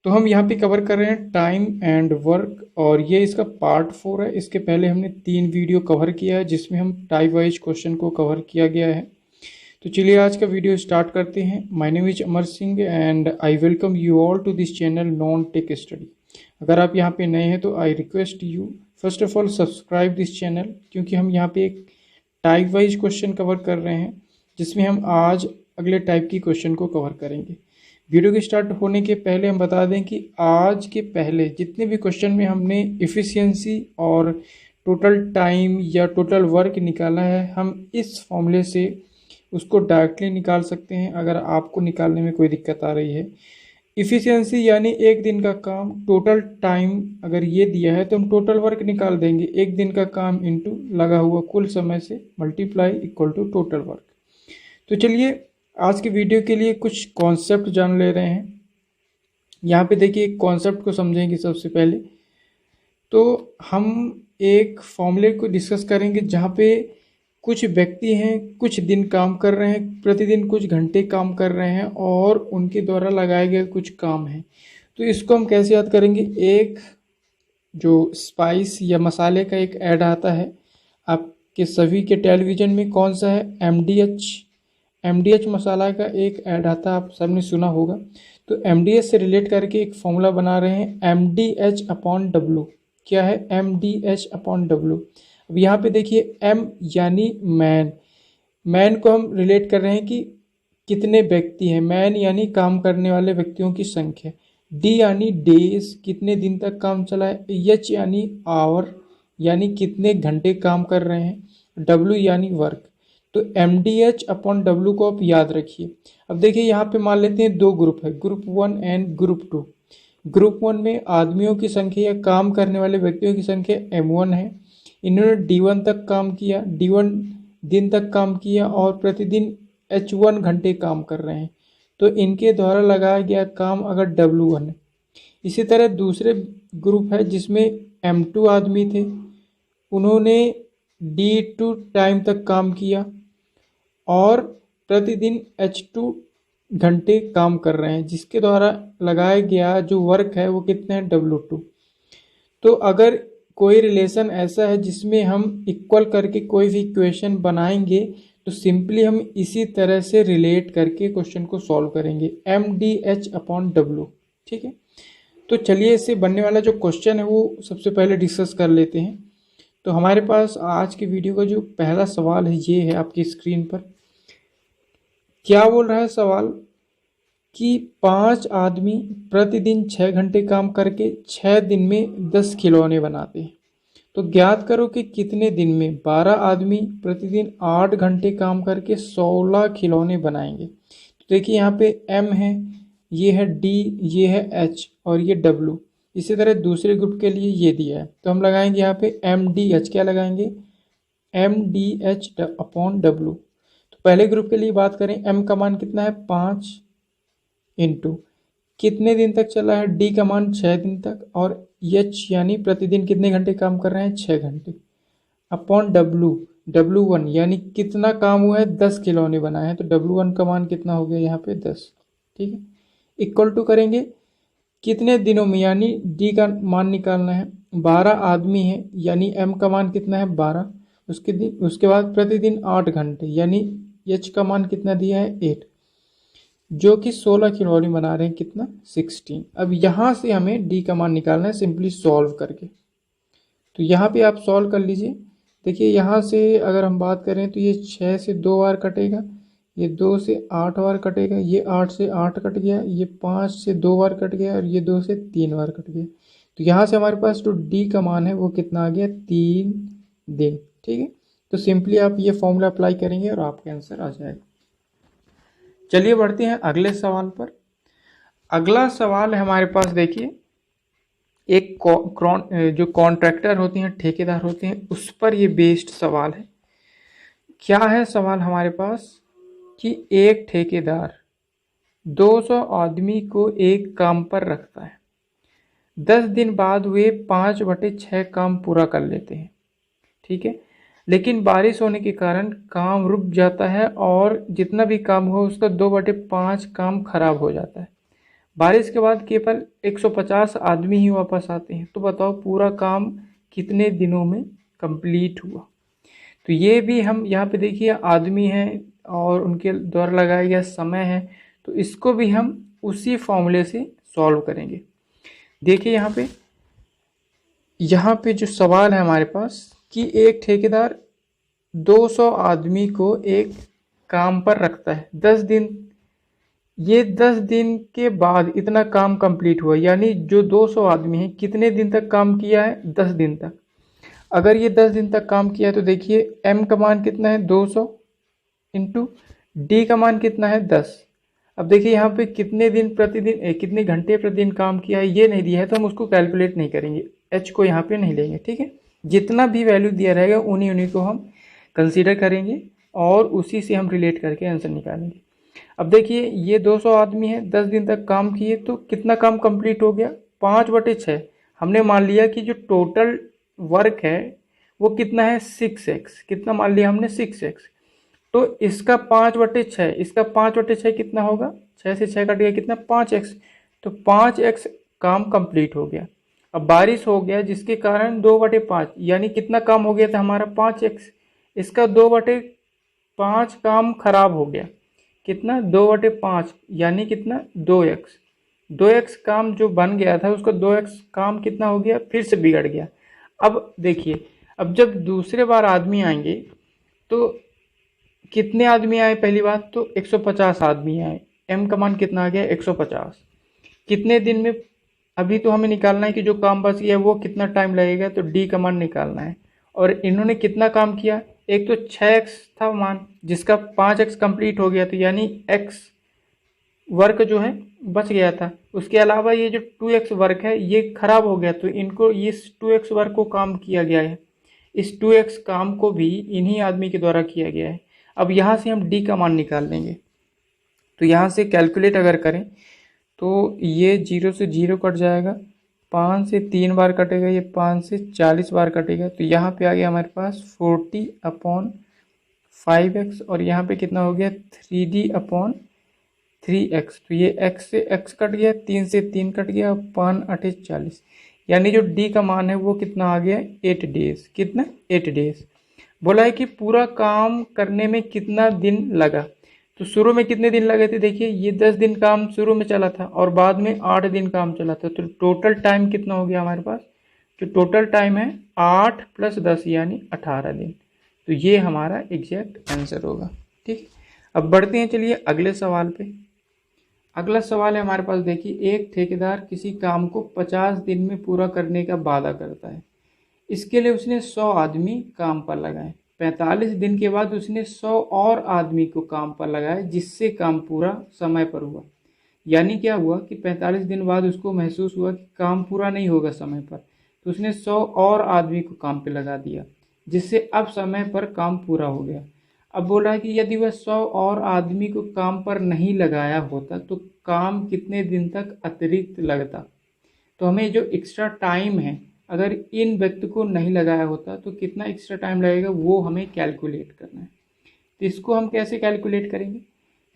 तो हम यहाँ पे कवर कर रहे हैं टाइम एंड वर्क, और ये इसका पार्ट 4 है। इसके पहले हमने 3 वीडियो कवर किया है जिसमें हम टाइप वाइज क्वेश्चन को कवर किया गया है। तो चलिए आज का वीडियो स्टार्ट करते हैं। My name is Amar Singh and I welcome you all to this channel non tech study. अगर आप यहाँ पे नए हैं तो I request you first of all subscribe this channel, क्योंकि हम यहाँ पे एक टाइप वाइज क्वेश्चन कवर कर रहे हैं जिसमें हम आज अगले टाइप की क्वेश्चन को कवर करेंगे। वीडियो के स्टार्ट होने के पहले हम बता दें कि आज के पहले जितने भी क्वेश्चन में हमने इफ़िशियंसी और टोटल टाइम या टोटल वर्क निकाला है, हम इस फॉर्मूले से उसको डायरेक्टली निकाल सकते हैं अगर आपको निकालने में कोई दिक्कत आ रही है। इफ़िशियंसी यानी एक दिन का काम, टोटल टाइम अगर ये दिया है तो हम टोटल वर्क निकाल देंगे, एक दिन का काम इनटू लगा हुआ कुल समय से multiply equal to total work. तो चलिए आज की वीडियो के लिए कुछ कॉन्सेप्ट जान ले रहे हैं। यहाँ पे देखिए कॉन्सेप्ट को समझेंगे। सबसे पहले तो हम एक फॉर्मूले को डिस्कस करेंगे जहाँ पे कुछ व्यक्ति हैं, कुछ दिन काम कर रहे हैं, प्रतिदिन कुछ घंटे काम कर रहे हैं और उनके द्वारा लगाए गए कुछ काम हैं। तो इसको हम कैसे याद करेंगे? एक जो स्पाइस या मसाले का एक ऐड आता है आपके सभी के टेलीविज़न में, कौन सा है? एमडीएच मसाला का एक ऐड आता है, आप सबने सुना होगा। तो एमडीएच से रिलेट करके एक फॉर्मूला बना रहे हैं, एमडीएच अपॉन डब्लू। क्या है? MDH upon W. अब यहाँ पे देखिए एम यानी मैन को हम रिलेट कर रहे हैं कि कितने व्यक्ति हैं। मैन यानी काम करने वाले व्यक्तियों की संख्या। डी यानी डेज, कितने दिन तक काम चला है। एच यानी आवर, यानी कितने घंटे काम कर रहे हैं। डब्लू यानी वर्क। तो M D H upon W को आप याद रखिए। अब देखिए यहाँ पे मान लेते हैं दो ग्रुप है, ग्रुप 1 एंड ग्रुप 2। ग्रुप 1 में आदमियों की संख्या या काम करने वाले व्यक्तियों की संख्या M1 है। इन्होंने D1 तक काम किया, D1 दिन तक काम किया और प्रतिदिन H1 घंटे काम कर रहे हैं। तो इनके द्वारा लगाया गया काम अगर W1 है। इसी तरह दूसरे ग्रुप है जिसमें M2 आदमी थे, उन्होंने D2 टाइम तक काम किया और प्रतिदिन H2 घंटे काम कर रहे हैं, जिसके द्वारा लगाया गया जो वर्क है वो कितने हैं? W2। तो अगर कोई रिलेशन ऐसा है जिसमें हम इक्वल करके कोई भी इक्वेशन बनाएंगे तो सिंपली हम इसी तरह से रिलेट करके क्वेश्चन को सॉल्व करेंगे, MDH अपॉन W। ठीक है, तो चलिए इससे बनने वाला जो क्वेश्चन है वो सबसे पहले डिस्कस कर लेते हैं। तो हमारे पास आज के वीडियो का जो पहला सवाल है ये है आपकी स्क्रीन पर। क्या बोल रहा है सवाल कि 5 आदमी प्रतिदिन 6 घंटे काम करके 6 दिन में 10 खिलौने बनाते हैं। तो ज्ञात करो कि कितने दिन में 12 आदमी प्रतिदिन 8 घंटे काम करके 16 खिलौने बनाएंगे। तो देखिए यहाँ पे M है, ये है D, ये है H और ये W। इसी तरह दूसरे ग्रुप के लिए ये दिया है, तो हम लगाएंगे यहाँ पे MDH। क्या लगाएंगे? MDH upon W। तो पहले ग्रुप के लिए बात करें, M का मान कितना है? 5 इंटू कितने दिन तक चला है? D का मान 6 दिन तक, और H यानी प्रतिदिन कितने घंटे काम कर रहे हैं? 6 घंटे, अपॉन W1 यानी कितना काम हुआ है? 10 खिलौने बनाए हैं। तो W1 का मान कितना हो गया यहाँ पे? 10। ठीक है, इक्वल टू करेंगे कितने दिनों में, यानी D का मान निकालना है। 12 आदमी है यानी M का मान कितना है? 12। उसके बाद प्रतिदिन 8 घंटे यानी H का मान कितना दिया है? 8, जो कि 16 खिलौने बना रहे हैं। कितना? 16। अब यहाँ से हमें D का मान निकालना है सिंपली सॉल्व करके। तो यहाँ पे आप सॉल्व कर लीजिए। देखिए यहाँ से अगर हम बात करें तो ये 6 से 2 बार कटेगा, ये 2 से 8 बार कटेगा, ये 8 से 8 कट गया, ये 5 से 2 बार कट गया और ये 2 से 3 बार कट गया। तो यहाँ से हमारे पास जो D का मान है वो कितना आ गया? 3 दिन। ठीक है, तो सिंपली आप ये फॉर्मूला अप्लाई करेंगे और आपका आंसर आ जाएगा। चलिए बढ़ते हैं अगले सवाल पर। अगला सवाल है हमारे पास, देखिए एक जो कॉन्ट्रैक्टर होते हैं, ठेकेदार होते हैं, उस पर ये बेस्ड सवाल है। क्या है सवाल हमारे पास कि एक ठेकेदार 200 आदमी को एक काम पर रखता है। 10 दिन बाद वे 5/6 काम पूरा कर लेते हैं। ठीक है, लेकिन बारिश होने के कारण काम रुक जाता है और जितना भी काम हो उसका 2/5 काम खराब हो जाता है। बारिश के बाद केवल 150 आदमी ही वापस आते हैं। तो बताओ पूरा काम कितने दिनों में कंप्लीट हुआ। तो ये भी हम यहाँ पे देखिए आदमी हैं और उनके द्वारा लगाया गया समय है, तो इसको भी हम उसी फॉर्मूले से सॉल्व करेंगे। देखिए यहाँ पे जो सवाल है हमारे पास कि एक ठेकेदार 200 आदमी को एक काम पर रखता है 10 दिन। ये 10 दिन के बाद इतना काम कंप्लीट हुआ, यानी जो 200 आदमी हैं कितने दिन तक काम किया है, 10 दिन तक। अगर ये 10 दिन तक काम किया तो देखिए m का मान कितना है 200 इंटू डी का मान कितना है 10। अब देखिए यहाँ पे कितने दिन प्रतिदिन कितने घंटे प्रतिदिन काम किया है ये नहीं दिया है, तो हम उसको कैलकुलेट नहीं करेंगे, h को यहाँ पे नहीं लेंगे। ठीक है, जितना भी वैल्यू दिया रहेगा उन्हीं को हम कंसीडर करेंगे और उसी से हम रिलेट करके आंसर निकालेंगे। अब देखिए ये 200 आदमी है 10 दिन तक काम किए, तो कितना काम कंप्लीट हो गया, 5/6। हमने मान लिया कि जो टोटल वर्क है वो कितना है 6x, कितना मान लिया हमने 6x। तो इसका 5/6, इसका 5/6 कितना होगा, 6 से 6 कट गया कितना 5x, तो 5x काम कंप्लीट हो गया। अब बारिश हो गया जिसके कारण 2/5, यानी कितना काम हो गया था हमारा 5x, इसका 2/5 काम खराब हो गया, कितना 2/5 यानी कितना 2x काम जो बन गया था उसका 2x काम कितना हो गया, फिर से बिगड़ गया। अब देखिए अब जब दूसरे बार आदमी आएंगे तो कितने आदमी आए, पहली बात तो 150 आदमी आए, m का मान कितना आ गया 150। कितने दिन में, अभी तो हमें निकालना है कि जो काम बच गया वो कितना टाइम लगेगा, तो d का मान निकालना है। और इन्होंने कितना काम किया, एक तो 6x था मान जिसका 5x कंप्लीट हो गया, तो यानी x वर्क जो है बच गया था। उसके अलावा ये जो 2x वर्क है ये खराब हो गया, तो इनको इस 2x वर्क को काम किया गया है, इस 2x काम को भी इन्हीं आदमी के द्वारा किया गया है। अब यहाँ से हम d का मान निकाल लेंगे, तो यहाँ से कैलकुलेट अगर करें तो ये 0 से 0 कट जाएगा, 5 से 3 बार कटेगा, ये 5 से 40 बार कटेगा, तो यहाँ पे आ गया हमारे पास 40/5x और यहाँ पे कितना हो गया 3d/3x। तो ये x से x कट गया, 3 से 3 कट गया, 5×8 = 40, यानी जो d का मान है वो कितना आ गया 8 डेज। कितना 8 डेज। बोला है कि पूरा काम करने में कितना दिन लगा, तो शुरू में कितने दिन लगे थे, देखिए ये 10 दिन काम शुरू में चला था और बाद में 8 दिन काम चला था, तो टोटल टाइम कितना हो गया हमारे पास, जो टोटल टाइम है 8 + 10 यानी 18 दिन। तो ये हमारा एग्जैक्ट आंसर होगा। ठीक, अब बढ़ते हैं चलिए अगले सवाल पे। अगला सवाल है हमारे पास, देखिए एक ठेकेदार किसी काम को 50 दिन में पूरा करने का वादा करता है। इसके लिए उसने 100 आदमी काम पर लगाए। 45 दिन के बाद उसने 100 और आदमी को काम पर लगाया जिससे काम पूरा समय पर हुआ। यानी क्या हुआ कि 45 दिन बाद उसको महसूस हुआ कि काम पूरा नहीं होगा समय पर, तो उसने 100 और आदमी को काम पे लगा दिया जिससे अब समय पर काम पूरा हो गया। अब बोल रहा है कि यदि वह 100 और आदमी को काम पर नहीं लगाया होता तो काम कितने दिन तक अतिरिक्त लगता। तो हमें जो एक्स्ट्रा टाइम है, अगर इन व्यक्ति को नहीं लगाया होता तो कितना एक्स्ट्रा टाइम लगेगा वो हमें कैलकुलेट करना है। तो इसको हम कैसे कैलकुलेट करेंगे,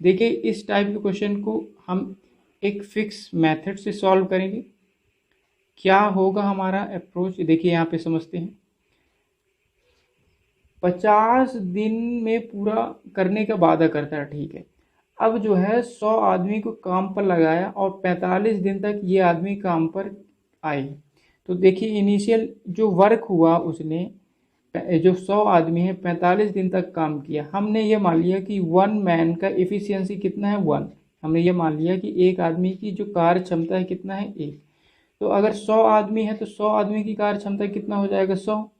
देखिए इस टाइप के क्वेश्चन को हम एक फिक्स मेथड से सॉल्व करेंगे। क्या होगा हमारा अप्रोच, देखिए यहाँ पे समझते हैं। 50 दिन में पूरा करने का वादा करता है, ठीक है। अब जो है 100 आदमी को काम पर लगाया और 45 दिन तक ये आदमी काम पर आए, तो देखिए इनिशियल जो वर्क हुआ उसने, जो 100 आदमी है 45 दिन तक काम किया। हमने ये मान लिया कि 1 मैन का एफिशिएंसी कितना है 1, हमने ये मान लिया कि एक आदमी की जो कार्य क्षमता है कितना है 1। तो अगर 100 आदमी है तो 100 आदमी की कार्य क्षमता कितना हो जाएगा 100,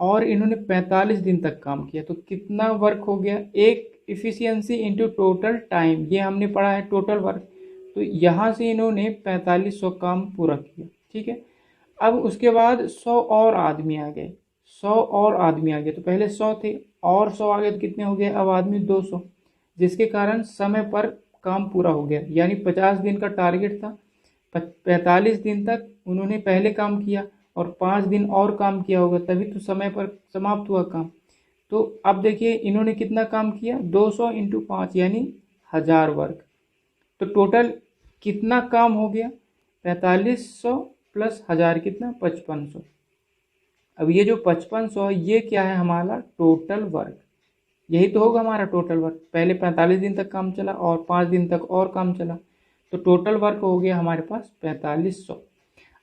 और इन्होंने 45 दिन तक काम किया तो कितना वर्क हो गया, एक इफिशियंसी इंटू टोटल टाइम, ये हमने पढ़ा है टोटल वर्क। तो यहाँ से इन्होंने 4500 काम पूरा किया, ठीक है। अब उसके बाद 100 और आदमी आ गए, 100 और आदमी आ गए, तो पहले 100 थे और 100 आ गए तो कितने हो गए अब आदमी 200, जिसके कारण समय पर काम पूरा हो गया। यानी 50 दिन का टारगेट था, 45 दिन तक उन्होंने पहले काम किया और 5 दिन और काम किया होगा तभी तो समय पर समाप्त हुआ काम। तो अब देखिए इन्होंने कितना काम किया 200 × 5 यानी 1000 वर्क। तो टोटल कितना काम हो गया, 4500 प्लस 1000 कितना 5500। अब ये जो 5500 है ये क्या है, हमारा टोटल वर्क, यही तो होगा हमारा टोटल वर्क। पहले 45 दिन तक काम चला और 5 दिन तक और काम चला, तो टोटल वर्क हो गया हमारे पास 4500।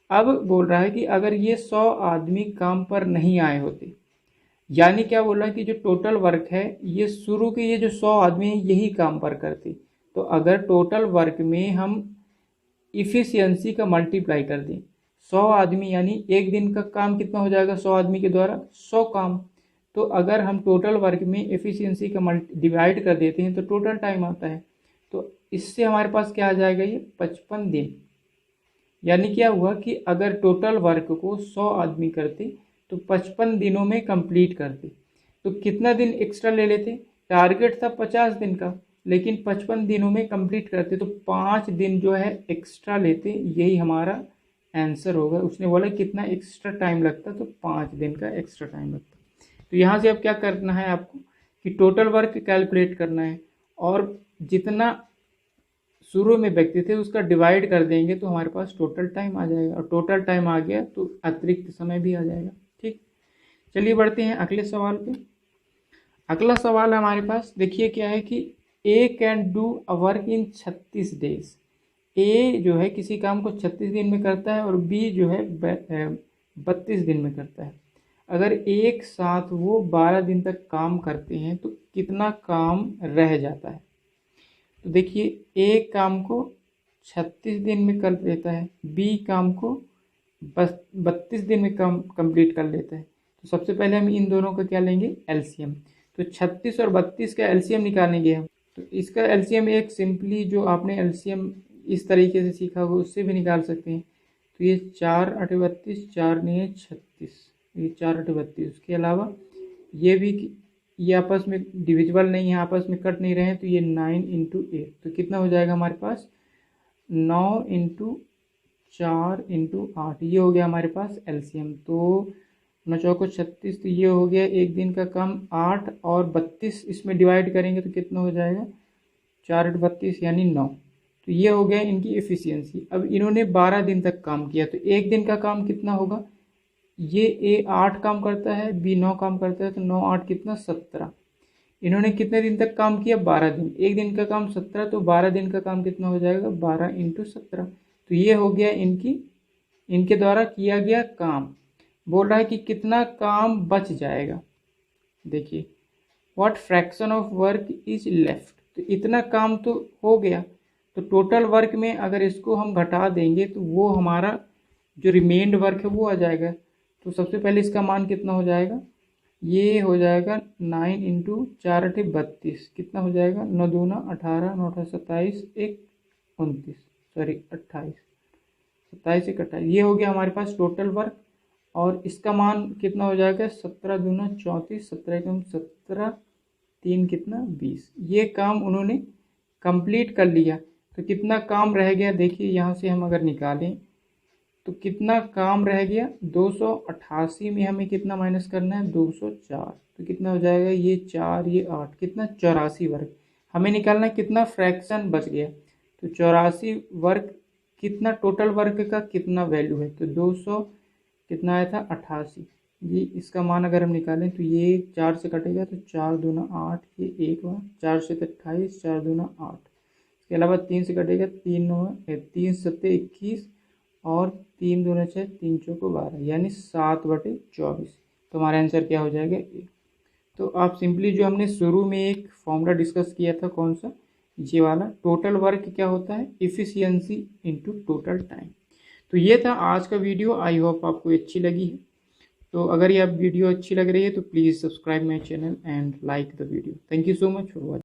अब बोल रहा है कि अगर ये 100 आदमी काम पर नहीं आए होते, यानी क्या बोल रहा है कि जो टोटल वर्क है ये शुरू के ये जो 100 आदमी है यही काम पर करते, तो अगर टोटल वर्क में हम इफिशियंसी का मल्टीप्लाई कर दें, 100 आदमी यानी एक दिन का काम कितना हो जाएगा 100 आदमी के द्वारा 100 काम। तो अगर हम टोटल वर्क में एफिशिएंसी का डिवाइड कर देते हैं तो टोटल टाइम आता है, तो इससे हमारे पास क्या आ जाएगा, ये 55 दिन। यानी क्या हुआ कि अगर टोटल वर्क को 100 आदमी करते तो 55 दिनों में कंप्लीट करते, तो कितना दिन एक्स्ट्रा ले लेते, टारगेट था 50 दिन का लेकिन 55 दिनों में कंप्लीट करते, तो 5 दिन जो है एक्स्ट्रा लेते, यही हमारा आंसर होगा। उसने बोला कितना एक्स्ट्रा टाइम लगता, तो 5 दिन का एक्स्ट्रा टाइम लगता। तो यहाँ से अब क्या करना है आपको कि टोटल वर्क कैलकुलेट करना है और जितना शुरू में व्यक्ति थे उसका डिवाइड कर देंगे तो हमारे पास टोटल टाइम आ जाएगा, और टोटल टाइम आ गया तो अतिरिक्त समय भी आ जाएगा। ठीक, चलिए बढ़ते हैं अगले सवाल पे। अगला सवाल हमारे पास देखिए क्या है कि A can do a work in 36 days. A जो है किसी काम को 36 दिन में करता है और बी जो है 32 दिन में करता है। अगर एक साथ वो 12 दिन तक काम करते हैं तो कितना काम रह जाता है। तो देखिए एक काम को 36 दिन में कर लेता है, बी काम को 32 दिन में कंप्लीट कर लेता है। तो सबसे पहले हम इन दोनों का क्या लेंगे, एलसीएम। तो 36 और 32 का एलसीएम निकालेंगे हम। तो इसका एलसीएम एक सिंपली जो आपने एलसीएम इस तरीके से सीखा हो उससे भी निकाल सकते हैं। तो ये 4 8 32, 4 नहीं है 36, ये 4 8 32। उसके अलावा ये भी, ये आपस में डिविजिबल नहीं है, आपस में कट नहीं रहे हैं, तो ये 9 × 8, तो कितना हो जाएगा हमारे पास 9 × 4 × 8, ये हो गया हमारे पास एलसीएम। तो 9 चौको 36, तो ये हो गया एक दिन का काम 8 और 32 इसमें डिवाइड करेंगे तो कितना हो जाएगा 4 8 32 यानी 9। तो ये हो गया इनकी एफिशिएंसी। अब इन्होंने 12 दिन तक काम किया तो एक दिन का काम कितना होगा, ये ए 8 काम करता है, बी 9 काम करता है, तो 9 8 कितना 17। इन्होंने कितने दिन तक काम किया 12 दिन, एक दिन का काम 17, तो 12 दिन का काम कितना हो जाएगा 12 × 17। तो ये हो गया इनके द्वारा किया गया काम। बोल रहा है कि कितना काम बच जाएगा। देखिए what fraction of work is left, तो इतना काम तो हो गया, तो टोटल वर्क में अगर इसको हम घटा देंगे तो वो हमारा जो रिमेन्ड वर्क है वो आ जाएगा। तो सबसे पहले इसका मान कितना हो जाएगा, ये हो जाएगा 9 × 4 8 32, कितना हो जाएगा 9 2 18, 9 8 27, 1 29, सॉरी 28, 27 1 28, ये हो गया हमारे पास टोटल वर्क। और इसका मान कितना हो जाएगा 17 2 34, 17 1 17, 3 कितना 20। ये काम उन्होंने कंप्लीट कर लिया। तो कितना काम रह गया, देखिए यहाँ से हम अगर निकालें तो कितना काम रह गया 288 में हमें कितना माइनस करना है 204, तो कितना हो जाएगा ये 4 ये 8, कितना 84 वर्क हमें निकालना है। कितना फ्रैक्शन बच गया, तो 84 वर्क कितना टोटल वर्क का कितना वैल्यू है, तो 200 कितना आया था 88। ये इसका मान अगर हम निकालें तो ये 4 से कटेगा तो 4 2 8, ये 1 हुआ, 4 से 28, 4 2 8, इसके अलावा 3 से कटेगा 3 3 7 21 और 3 2 6, 3 चौको 12, यानी 7/24। तो हमारा आंसर क्या हो जाएगा ए। तो आप सिंपली जो हमने शुरू में एक फॉर्मूला डिस्कस किया था, कौन सा, ये वाला, टोटल वर्क क्या होता है इफिशियंसी इनटू टोटल टाइम। तो ये था आज का वीडियो, आई होप आपको अच्छी लगी है। तो अगर ये वीडियो अच्छी लग रही है तो please subscribe my channel and like the video. Thank you so much for watching.